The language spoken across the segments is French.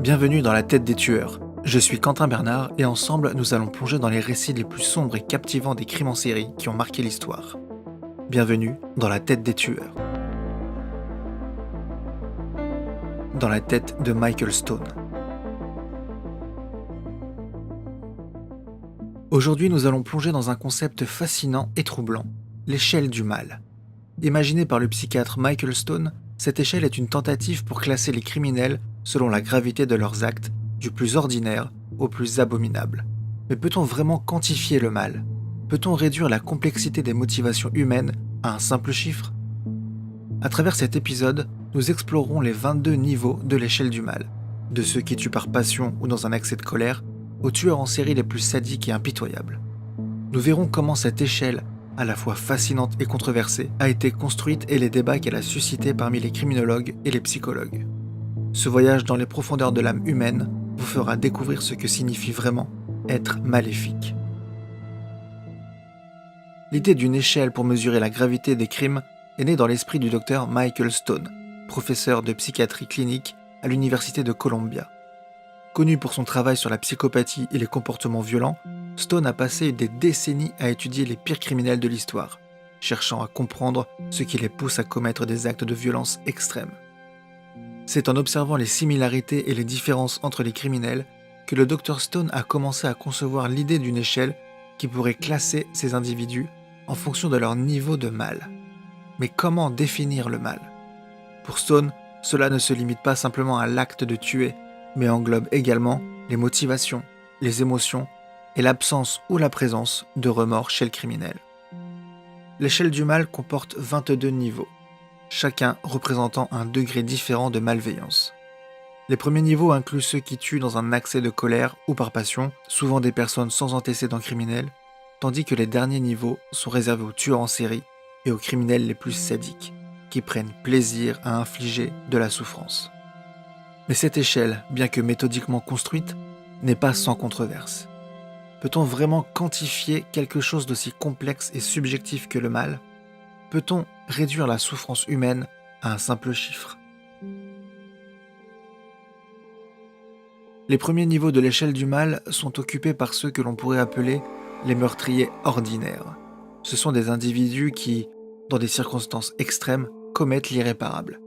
Bienvenue dans la tête des tueurs. Je suis Quentin Bernard et ensemble nous allons plonger dans les récits les plus sombres et captivants des crimes en série qui ont marqué l'histoire. Bienvenue dans la tête des tueurs. Dans la tête de Michael Stone. Aujourd'hui nous allons plonger dans un concept fascinant et troublant, l'échelle du mal. Imaginée par le psychiatre Michael Stone, cette échelle est une tentative pour classer les criminels selon la gravité de leurs actes, du plus ordinaire au plus abominable. Mais peut-on vraiment quantifier le mal ? Peut-on réduire la complexité des motivations humaines à un simple chiffre ? À travers cet épisode, nous explorerons les 22 niveaux de l'échelle du mal, de ceux qui tuent par passion ou dans un accès de colère, aux tueurs en série les plus sadiques et impitoyables. Nous verrons comment cette échelle, à la fois fascinante et controversée, a été construite et les débats qu'elle a suscités parmi les criminologues et les psychologues. Ce voyage dans les profondeurs de l'âme humaine vous fera découvrir ce que signifie vraiment être maléfique. L'idée d'une échelle pour mesurer la gravité des crimes est née dans l'esprit du docteur Michael Stone, professeur de psychiatrie clinique à l'université de Columbia. Connu pour son travail sur la psychopathie et les comportements violents, Stone a passé des décennies à étudier les pires criminels de l'histoire, cherchant à comprendre ce qui les pousse à commettre des actes de violence extrêmes. C'est en observant les similarités et les différences entre les criminels que le Dr Stone a commencé à concevoir l'idée d'une échelle qui pourrait classer ces individus en fonction de leur niveau de mal. Mais comment définir le mal ? Pour Stone, cela ne se limite pas simplement à l'acte de tuer, mais englobe également les motivations, les émotions et l'absence ou la présence de remords chez le criminel. L'échelle du mal comporte 22 niveaux, chacun représentant un degré différent de malveillance. Les premiers niveaux incluent ceux qui tuent dans un accès de colère ou par passion, souvent des personnes sans antécédents criminels, tandis que les derniers niveaux sont réservés aux tueurs en série et aux criminels les plus sadiques, qui prennent plaisir à infliger de la souffrance. Mais cette échelle, bien que méthodiquement construite, n'est pas sans controverse. Peut-on vraiment quantifier quelque chose d'aussi complexe et subjectif que le mal ? Peut-on réduire la souffrance humaine à un simple chiffre ? Les premiers niveaux de l'échelle du mal sont occupés par ceux que l'on pourrait appeler les meurtriers ordinaires. Ce sont des individus qui, dans des circonstances extrêmes, commettent l'irréparable.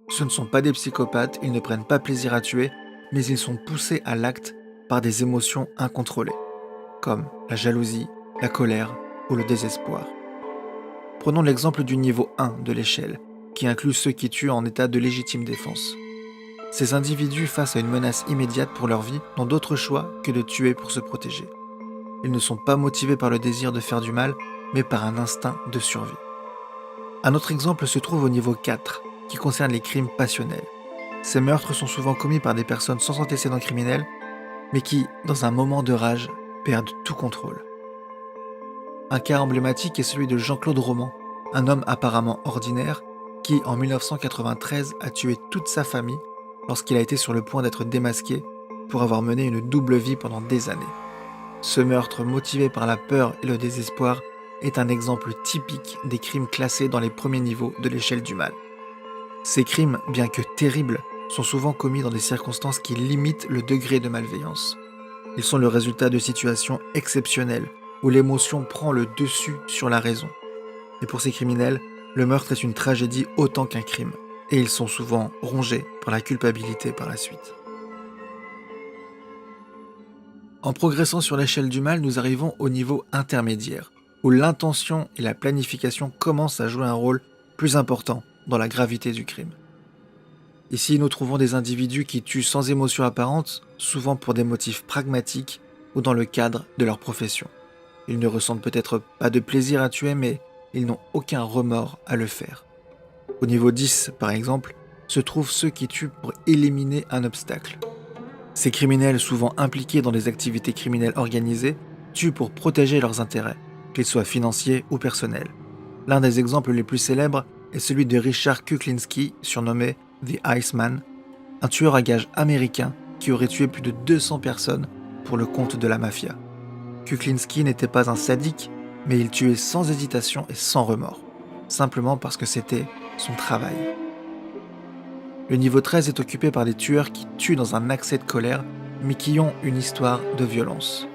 Ce ne sont pas des psychopathes, ils ne prennent pas plaisir à tuer, mais ils sont poussés à l'acte par des émotions incontrôlées, comme la jalousie, la colère ou le désespoir. Prenons l'exemple du niveau 1 de l'échelle, qui inclut ceux qui tuent en état de légitime défense. Ces individus, face à une menace immédiate pour leur vie, n'ont d'autre choix que de tuer pour se protéger. Ils ne sont pas motivés par le désir de faire du mal, mais par un instinct de survie. Un autre exemple se trouve au niveau 4, qui concerne les crimes passionnels. Ces meurtres sont souvent commis par des personnes sans antécédents criminels, mais qui, dans un moment de rage, perdent tout contrôle. Un cas emblématique est celui de Jean-Claude Roman, un homme apparemment ordinaire qui, en 1993, a tué toute sa famille lorsqu'il a été sur le point d'être démasqué pour avoir mené une double vie pendant des années. Ce meurtre, motivé par la peur et le désespoir, est un exemple typique des crimes classés dans les premiers niveaux de l'échelle du mal. Ces crimes, bien que terribles, sont souvent commis dans des circonstances qui limitent le degré de malveillance. Ils sont le résultat de situations exceptionnelles, où l'émotion prend le dessus sur la raison. Et pour ces criminels, le meurtre est une tragédie autant qu'un crime, et ils sont souvent rongés par la culpabilité par la suite. En progressant sur l'échelle du mal, nous arrivons au niveau intermédiaire, où l'intention et la planification commencent à jouer un rôle plus important dans la gravité du crime. Ici, nous trouvons des individus qui tuent sans émotion apparente, souvent pour des motifs pragmatiques ou dans le cadre de leur profession. Ils ne ressentent peut-être pas de plaisir à tuer, mais ils n'ont aucun remords à le faire. Au niveau 10, par exemple, se trouvent ceux qui tuent pour éliminer un obstacle. Ces criminels, souvent impliqués dans des activités criminelles organisées, tuent pour protéger leurs intérêts, qu'ils soient financiers ou personnels. L'un des exemples les plus célèbres est celui de Richard Kuklinski, surnommé The Iceman, un tueur à gages américain qui aurait tué plus de 200 personnes pour le compte de la mafia. Kuklinski n'était pas un sadique, mais il tuait sans hésitation et sans remords, simplement parce que c'était son travail. Le niveau 13 est occupé par des tueurs qui tuent dans un accès de colère, mais qui ont une histoire de violence.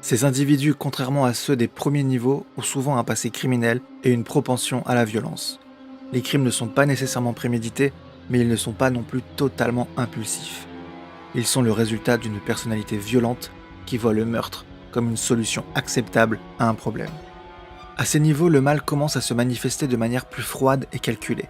Ces individus, contrairement à ceux des premiers niveaux, ont souvent un passé criminel et une propension à la violence. Les crimes ne sont pas nécessairement prémédités, mais ils ne sont pas non plus totalement impulsifs. Ils sont le résultat d'une personnalité violente qui voit le meurtre comme une solution acceptable à un problème. À ces niveaux, le mal commence à se manifester de manière plus froide et calculée.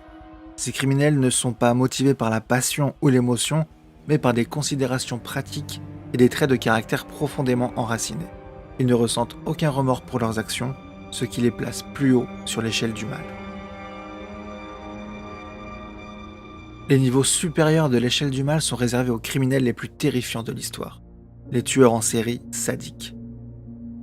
Ces criminels ne sont pas motivés par la passion ou l'émotion, mais par des considérations pratiques et des traits de caractère profondément enracinés. Ils ne ressentent aucun remords pour leurs actions, ce qui les place plus haut sur l'échelle du mal. Les niveaux supérieurs de l'échelle du mal sont réservés aux criminels les plus terrifiants de l'histoire, les tueurs en série sadiques.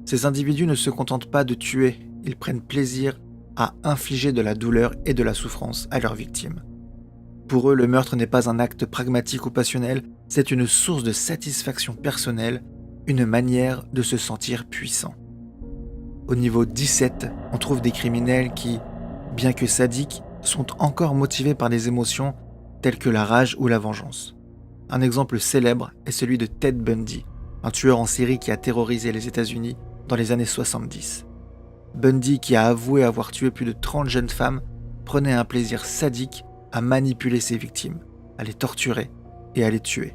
Ces individus ne se contentent pas de tuer, ils prennent plaisir à infliger de la douleur et de la souffrance à leurs victimes. Pour eux, le meurtre n'est pas un acte pragmatique ou passionnel, c'est une source de satisfaction personnelle, une manière de se sentir puissant. Au niveau 17, on trouve des criminels qui, bien que sadiques, sont encore motivés par des émotions telles que la rage ou la vengeance. Un exemple célèbre est celui de Ted Bundy, un tueur en série qui a terrorisé les États-Unis dans les années 70. Bundy, qui a avoué avoir tué plus de 30 jeunes femmes, prenait un plaisir sadique à manipuler ses victimes, à les torturer et à les tuer.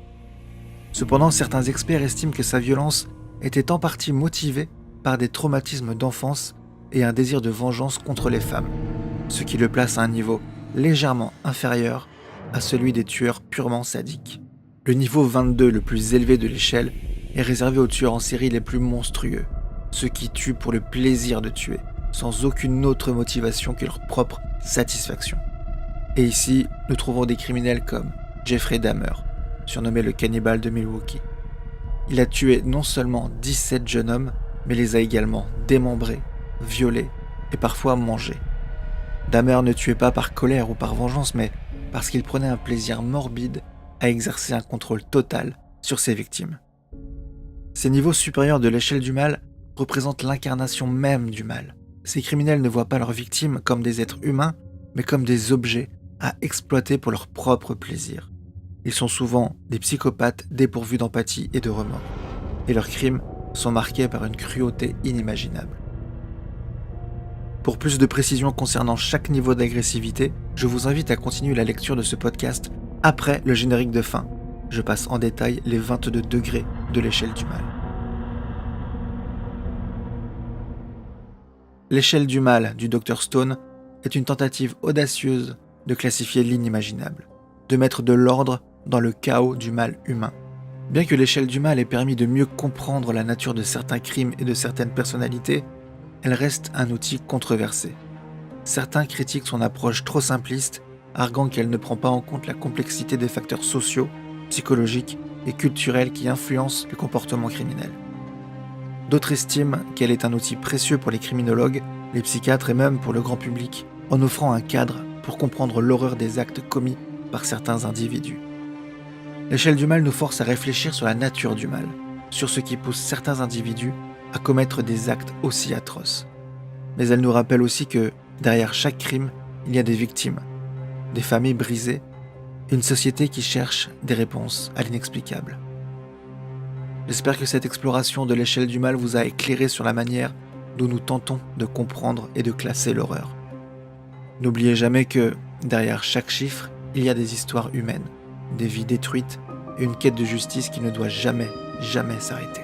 Cependant, certains experts estiment que sa violence était en partie motivée par des traumatismes d'enfance et un désir de vengeance contre les femmes, ce qui le place à un niveau légèrement inférieur à celui des tueurs purement sadiques. Le niveau 22, le plus élevé de l'échelle, est réservé aux tueurs en série les plus monstrueux, ceux qui tuent pour le plaisir de tuer, sans aucune autre motivation que leur propre satisfaction. Et ici, nous trouvons des criminels comme Jeffrey Dahmer, surnommé le cannibale de Milwaukee. Il a tué non seulement 17 jeunes hommes, mais les a également démembrés, violés et parfois mangés. Dahmer ne tuait pas par colère ou par vengeance, mais parce qu'il prenait un plaisir morbide à exercer un contrôle total sur ses victimes. Ces niveaux supérieurs de l'échelle du mal représentent l'incarnation même du mal. Ces criminels ne voient pas leurs victimes comme des êtres humains, mais comme des objets à exploiter pour leur propre plaisir. Ils sont souvent des psychopathes dépourvus d'empathie et de remords, et leurs crimes sont marqués par une cruauté inimaginable. Pour plus de précisions concernant chaque niveau d'agressivité, je vous invite à continuer la lecture de ce podcast après le générique de fin. Je passe en détail les 22 degrés de l'échelle du mal. L'échelle du mal du Dr Stone est une tentative audacieuse de classifier l'inimaginable, de mettre de l'ordre dans le chaos du mal humain. Bien que l'échelle du mal ait permis de mieux comprendre la nature de certains crimes et de certaines personnalités, elle reste un outil controversé. Certains critiquent son approche trop simpliste, arguant qu'elle ne prend pas en compte la complexité des facteurs sociaux, psychologiques et culturels qui influencent le comportement criminel. D'autres estiment qu'elle est un outil précieux pour les criminologues, les psychiatres et même pour le grand public, en offrant un cadre pour comprendre l'horreur des actes commis par certains individus. L'échelle du mal nous force à réfléchir sur la nature du mal, sur ce qui pousse certains individus à commettre des actes aussi atroces. Mais elle nous rappelle aussi que, derrière chaque crime, il y a des victimes, des familles brisées, une société qui cherche des réponses à l'inexplicable. J'espère que cette exploration de l'échelle du mal vous a éclairé sur la manière dont nous tentons de comprendre et de classer l'horreur. N'oubliez jamais que, derrière chaque chiffre, il y a des histoires humaines, des vies détruites et une quête de justice qui ne doit jamais s'arrêter.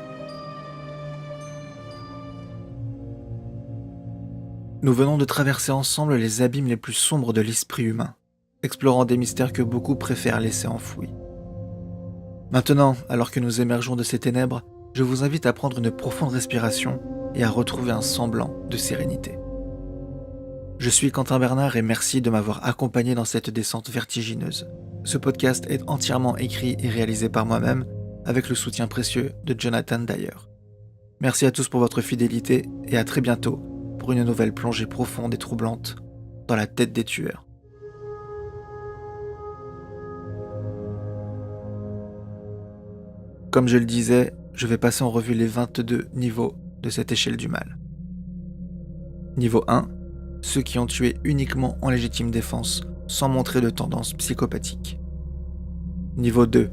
Nous venons de traverser ensemble les abîmes les plus sombres de l'esprit humain, explorant des mystères que beaucoup préfèrent laisser enfouis. Maintenant, alors que nous émergeons de ces ténèbres, je vous invite à prendre une profonde respiration et à retrouver un semblant de sérénité. Je suis Quentin Bernard et merci de m'avoir accompagné dans cette descente vertigineuse. Ce podcast est entièrement écrit et réalisé par moi-même, avec le soutien précieux de Jonathan Dyer. Merci à tous pour votre fidélité et à très bientôt pour une nouvelle plongée profonde et troublante dans la tête des tueurs. Comme je le disais, je vais passer en revue les 22 niveaux de cette échelle du mal. Niveau 1, ceux qui ont tué uniquement en légitime défense, sans montrer de tendance psychopathique. Niveau 2.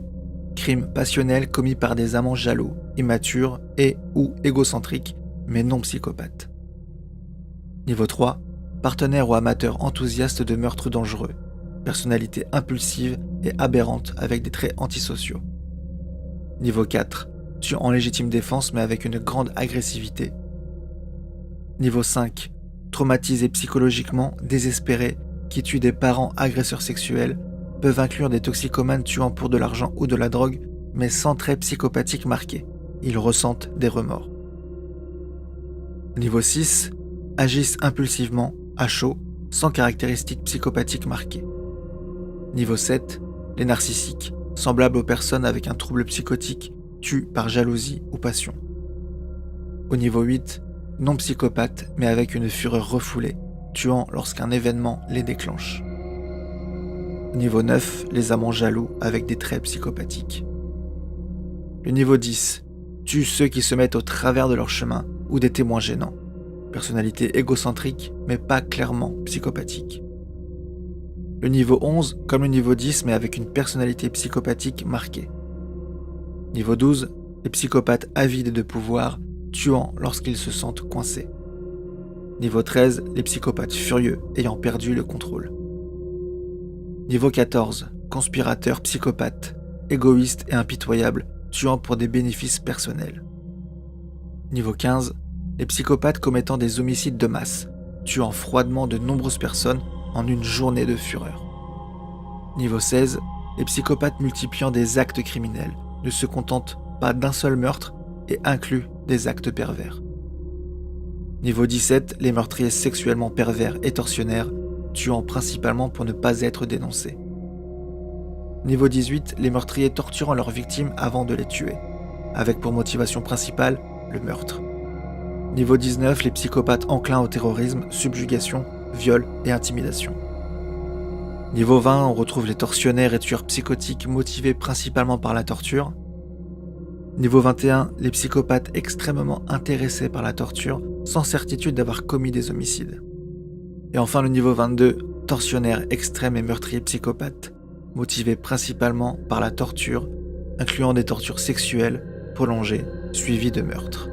Crime passionnel commis par des amants jaloux, immatures et ou égocentriques, mais non psychopathes. Niveau 3. Partenaire ou amateur enthousiaste de meurtres dangereux. Personnalité impulsive et aberrante avec des traits antisociaux. Niveau 4. Tue en légitime défense mais avec une grande agressivité. Niveau 5. Traumatisé psychologiquement, désespéré, qui tue des parents agresseurs sexuels, peuvent inclure des toxicomanes tuant pour de l'argent ou de la drogue, mais sans traits psychopathiques marqués. Ils ressentent des remords. Niveau 6. Agissent impulsivement, à chaud, sans caractéristiques psychopathiques marquées. Niveau 7. Les narcissiques, semblables aux personnes avec un trouble psychotique, tuent par jalousie ou passion. Au niveau 8. Non psychopathes, mais avec une fureur refoulée, tuant lorsqu'un événement les déclenche. Niveau 9, les amants jaloux avec des traits psychopathiques. Le niveau 10, tue ceux qui se mettent au travers de leur chemin ou des témoins gênants. Personnalité égocentrique, mais pas clairement psychopathique. Le niveau 11, comme le niveau 10, mais avec une personnalité psychopathique marquée. Niveau 12, les psychopathes avides de pouvoir, tuant lorsqu'ils se sentent coincés. Niveau 13, les psychopathes furieux ayant perdu le contrôle. Niveau 14, conspirateurs psychopathes, égoïstes et impitoyables, tuant pour des bénéfices personnels. Niveau 15, les psychopathes commettant des homicides de masse, tuant froidement de nombreuses personnes en une journée de fureur. Niveau 16, les psychopathes multipliant des actes criminels, ne se contentent pas d'un seul meurtre et incluent des actes pervers. Niveau 17, les meurtriers sexuellement pervers et tortionnaires, tuant principalement pour ne pas être dénoncés. Niveau 18, les meurtriers torturant leurs victimes avant de les tuer, avec pour motivation principale le meurtre. Niveau 19, les psychopathes enclins au terrorisme, subjugation, viol et intimidation. Niveau 20, on retrouve les tortionnaires et tueurs psychotiques motivés principalement par la torture. Niveau 21, les psychopathes extrêmement intéressés par la torture, sans certitude d'avoir commis des homicides. Et enfin le niveau 22, tortionnaires extrêmes et meurtriers psychopathes, motivés principalement par la torture, incluant des tortures sexuelles, prolongées, suivies de meurtres.